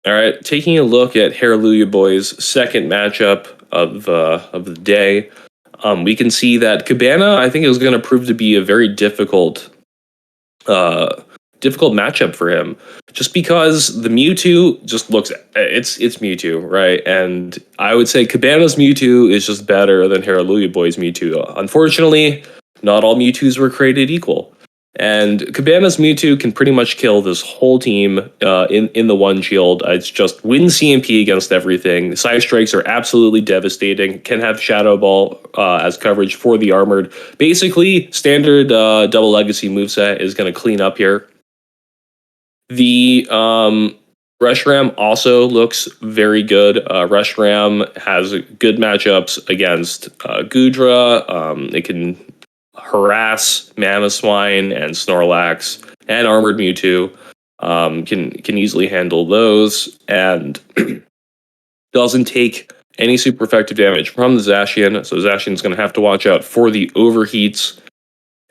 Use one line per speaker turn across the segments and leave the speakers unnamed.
All right, taking a look at Hareluyaboyz' second matchup of the day, we can see that Cabana, I think, is going to prove to be a very uh, difficult matchup for him, just because the Mewtwo just looks it's Mewtwo, right? And I would say Cabana's Mewtwo is just better than Hareluyaboy's Mewtwo. Unfortunately, not all Mewtwo's were created equal. And Cabana's Mewtwo can pretty much kill this whole team in the one shield. It's just win CMP against everything. Side strikes are absolutely devastating. Can have Shadow Ball as coverage for the armored. Basically, standard double legacy moveset is going to clean up here. The Reshiram also looks very good. Reshiram has good matchups against Goodra. It can harass Mamoswine and Snorlax and Armored Mewtwo. Can easily handle those and doesn't take any super effective damage from the Zacian. So Zacian's going to have to watch out for the overheats.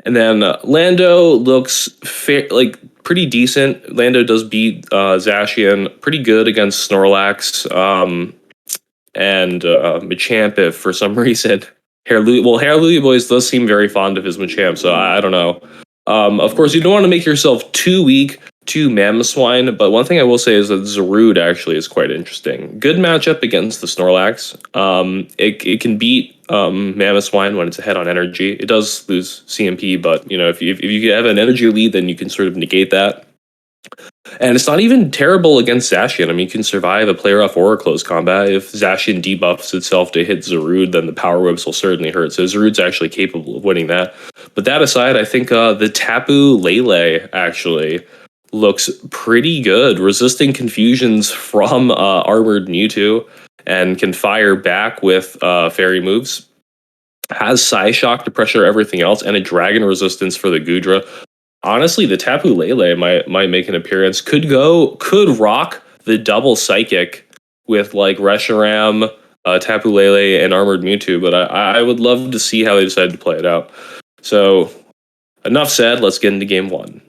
And then Lando looks pretty decent. Lando does beat Zacian pretty good against Snorlax and Machamp if for some reason Hareluyaboyz does seem very fond of his Machamp, so I don't know. Of course, you don't want to make yourself too weak to Mamoswine, but one thing I will say is that Zarude actually is quite interesting. Good matchup against the Snorlax. It can beat Mamoswine when it's ahead on energy. It does lose CMP, but if you have an energy lead, then you can sort of negate that. And it's not even terrible against Zacian. I mean, you can survive a player off or a close combat. If Zacian debuffs itself to hit Zarude, then the power whips will certainly hurt. So Zarude's actually capable of winning that. But that aside, I think the Tapu Lele actually looks pretty good, resisting confusions from Armored Mewtwo and can fire back with fairy moves. Has Psyshock to pressure everything else and a dragon resistance for the Goodra. Honestly, the Tapu Lele might make an appearance. Could rock the double psychic with like Reshiram, Tapu Lele, and Armored Mewtwo, but I would love to see how they decide to play it out. So, enough said, let's get into game one.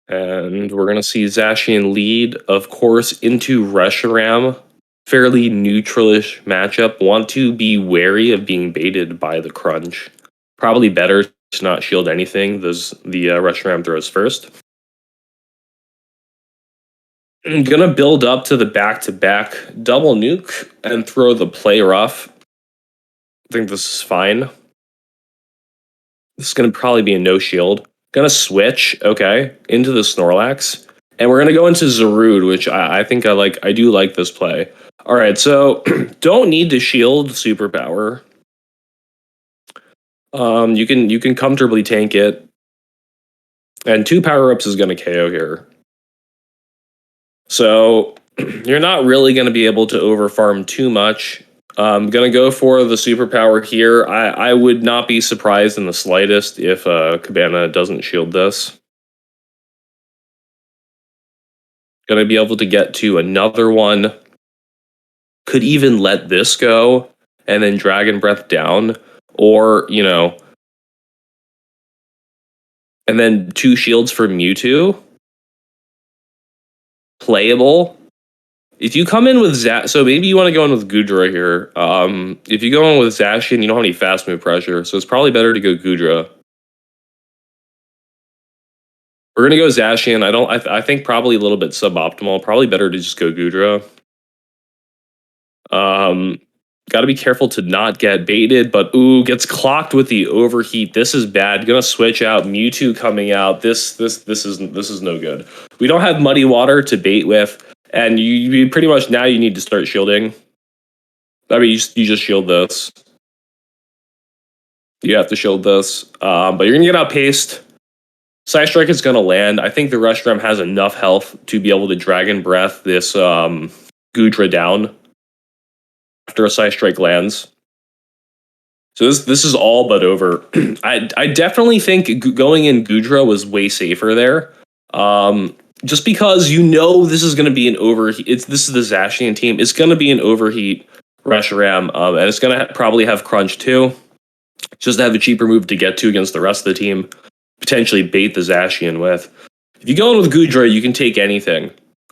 And we're going to see Zacian lead, of course, into Reshiram. Fairly neutralish matchup. Want to be wary of being baited by the crunch. Probably better to not shield anything. The Reshiram throws first. I'm gonna build up to the back-to-back double nuke and throw the play rough. I think this is fine. This is gonna probably be a no shield. Gonna switch, okay, into the Snorlax. And we're gonna go into Zarude, which I think I like. I do like this play. All right, so don't need to shield superpower. You can comfortably tank it, and 2 power-ups is gonna KO here. So you're not really gonna be able to overfarm too much. I'm gonna go for the superpower here. I would not be surprised in the slightest if Cabana doesn't shield this. Gonna be able to get to another one. Could even let this go and then Dragon Breath down, or and then 2 shields for Mewtwo. Playable. If you come in with so maybe you want to go in with Goodra here. If you go in with Zacian, you don't have any fast move pressure, so it's probably better to go Goodra. We're gonna go Zacian. I think probably a little bit suboptimal. Probably better to just go Goodra. Got to be careful to not get baited, but gets clocked with the overheat. This is bad. Gonna switch out Mewtwo coming out. This is no good. We don't have Muddy Water to bait with, and you pretty much now you need to start shielding. I mean, you just shield this. You have to shield this, but you're gonna get outpaced. Side Strike is gonna land. I think the Reshiram has enough health to be able to Dragon Breath this Goodra down after a Side Strike lands. So this is all but over. I definitely think going in Goodra was way safer there. Just because this is going to be an overheat. This is the Zacian team. It's going to be an overheat Reshiram, and it's going to probably have Crunch too. just to have a cheaper move to get to against the rest of the team, potentially bait the Zacian with. If you go in with Goodra, you can take anything.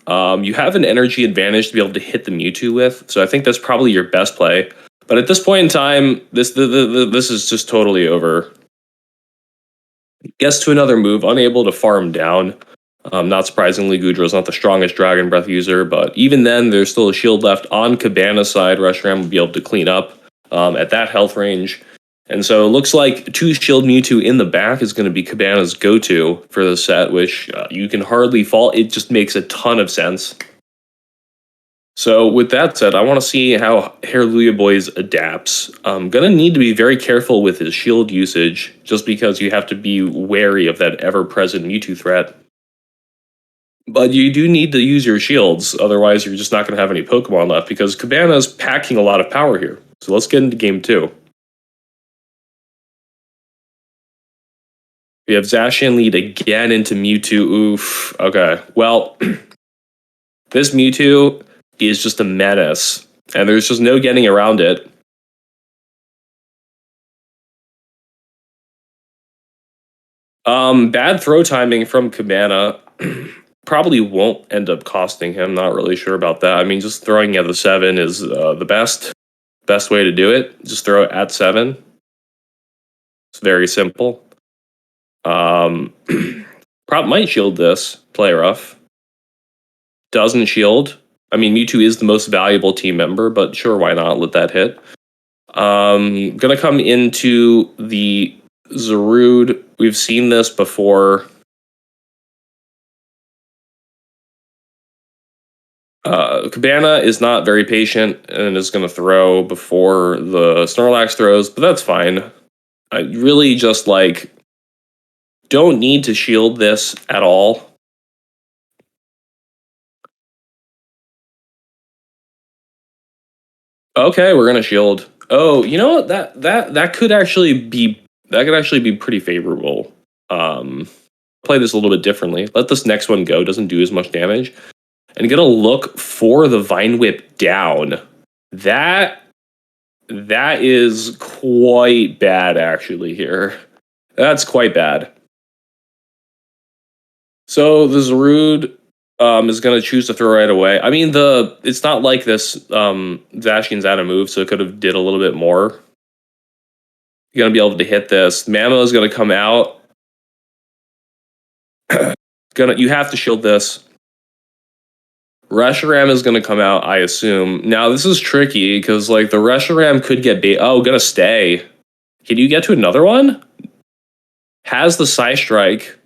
You have an energy advantage to be able to hit the Mewtwo with, so I think that's probably your best play. But at this point in time, this is just totally over. Gets to another move, unable to farm down. Not surprisingly, Goodra is not the strongest Dragon Breath user, but even then, there's still a shield left on Cabana's side. Reshiram will be able to clean up at that health range. And so it looks like 2 Shield Mewtwo in the back is going to be Cabana's go-to for the set, which you can hardly fault. It just makes a ton of sense. So with that said, I want to see how Hareluyaboyz adapts. I'm going to need to be very careful with his shield usage, just because you have to be wary of that ever-present Mewtwo threat. But you do need to use your shields, otherwise you're just not going to have any Pokemon left, because Cabana's packing a lot of power here. So let's get into game 2. We have Zacian lead again into Mewtwo. Oof. Okay. Well, this Mewtwo is just a menace, and there's just no getting around it. Bad throw timing from Cabana probably won't end up costing him. Not really sure about that. I mean, just throwing at the 7 is the best way to do it. Just throw it at 7. It's very simple. Prop might shield this. Play rough. Doesn't shield. I mean, Mewtwo is the most valuable team member, but sure, why not? Let that hit. Gonna come into the Zarude. We've seen this before. Cabana is not very patient and is going to throw before the Snorlax throws, but that's fine. I really just, like, don't need to shield this at all. Okay, we're going to shield. Oh, you know what? That could actually be pretty favorable. Play this a little bit differently. Let this next one go. Doesn't do as much damage. And gonna look for the Vine Whip down. That is quite bad, actually, here. That's quite bad. So the Zarude is going to choose to throw right away. I mean, it's not like this Zacian's out of move, so it could have did a little bit more. You're going to be able to hit this. Mamo is going to come out. You have to shield this. Reshiram is going to come out, I assume. Now, this is tricky, because, like, the Reshiram could get bait. Oh, going to stay. Can you get to another one? Has the Psy Strike.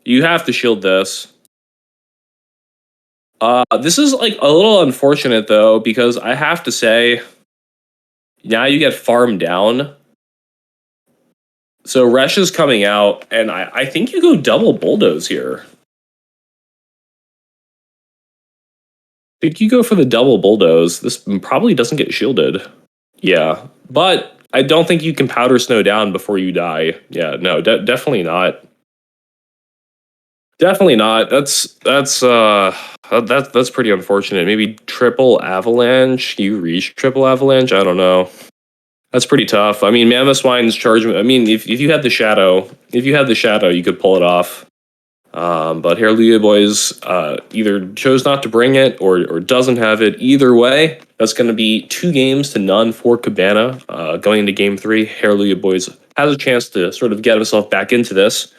You have to shield this. This is, like, a little unfortunate, though, because I have to say, now you get farmed down. So Resh is coming out, and I think you go double Bulldoze here. I think you go for the double Bulldoze. This probably doesn't get shielded. Yeah, but I don't think you can Powder Snow down before you die. Yeah, no, definitely not. Definitely not. That's pretty unfortunate. Maybe triple Avalanche. You reach triple Avalanche? I don't know. That's pretty tough. I mean, Mamoswine's charge. I mean, if you had the shadow, you could pull it off. But Hareluyaboyz either chose not to bring it or doesn't have it. Either way, that's going to be 2 games to none for Cabana. Going into game 3, Hareluyaboyz has a chance to sort of get himself back into this.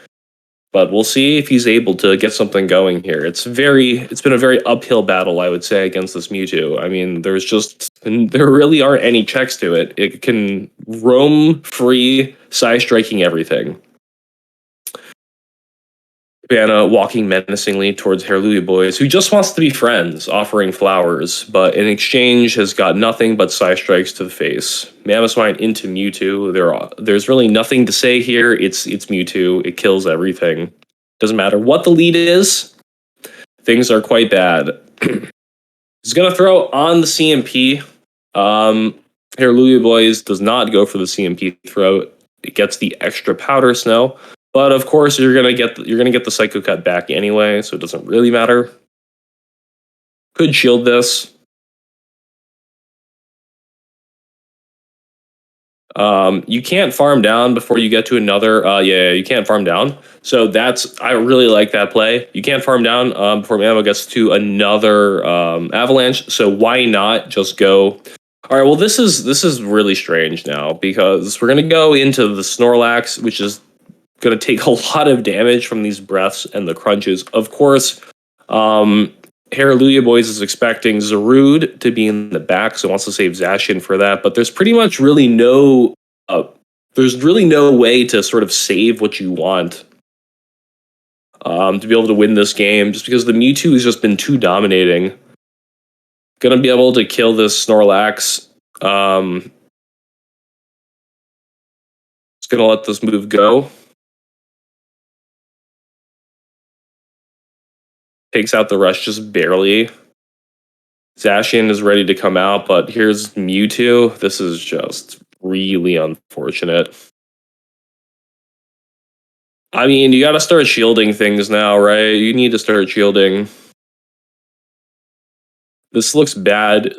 But we'll see if he's able to get something going here. It's been a very uphill battle, I would say, against this Mewtwo. I mean, there really aren't any checks to it. It can roam free, Psy-striking everything. Cabana walking menacingly towards Hareluyaboyz, who just wants to be friends, offering flowers, but in exchange has got nothing but Psy Strikes to the face. Mamoswine into Mewtwo. There's really nothing to say here. It's Mewtwo. It kills everything. Doesn't matter what the lead is. Things are quite bad. He's gonna throw on the CMP. Hareluyaboyz does not go for the CMP throw. It gets the extra Powder Snow. But of course, you're gonna get the Psycho Cut back anyway, so it doesn't really matter. Could shield this. You can't farm down before you get to another. Yeah, you can't farm down. So I really like that play. You can't farm down before Mammo gets to another avalanche. So why not just go? All right. Well, this is really strange now because we're gonna go into the Snorlax, which is gonna take a lot of damage from these breaths and the crunches. Of course, Hareluyaboyz is expecting Zarude to be in the back, so wants to save Zacian for that. But there's pretty much really uh, no way to sort of save what you want to be able to win this game, just because the Mewtwo has just been too dominating. Gonna be able to kill this Snorlax. Just gonna let this move go. Takes out the rush just barely. Zacian is ready to come out, but here's Mewtwo. This is just really unfortunate. I mean, you gotta start shielding things now, right? You need to start shielding. This looks bad.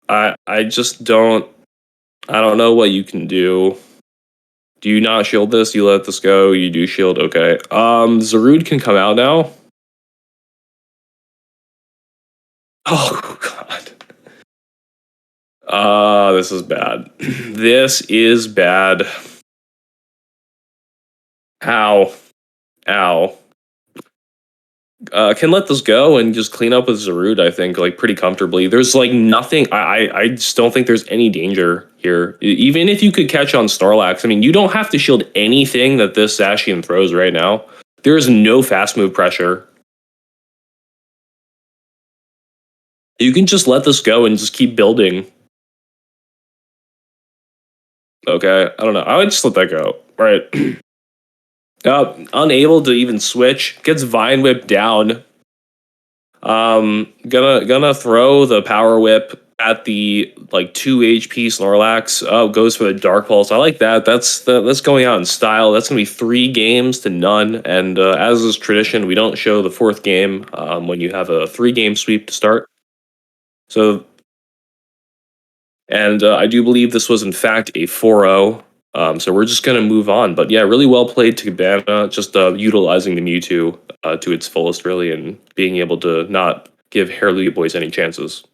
I just don't, I don't know what you can do. Do you not shield this? You let this go? You do shield? Okay. Zarude can come out now. Oh, God. This is bad. This is bad. Ow. Ow. Can let this go and just clean up with Zarude, I think, like, pretty comfortably. There's, like, nothing... I just don't think there's any danger here. Even if you could catch on Snorlax, I mean, you don't have to shield anything that this Zacian throws right now. There is no fast move pressure. You can just let this go and just keep building. Okay, I don't know. I would just let that go. All right. Unable to even switch. Gets Vine Whip down. Gonna throw the Power Whip at the like 2 HP Snorlax. Oh, goes for the Dark Pulse. I like that. That's going out in style. That's gonna be 3 games to none. And as is tradition, we don't show the 4th game when you have a 3-game sweep to start. So, and I do believe this was in fact a 4-0. So we're just going to move on. But yeah, really well played to Cabana, just utilizing the Mewtwo to its fullest, really, and being able to not give Hareluyaboyz any chances.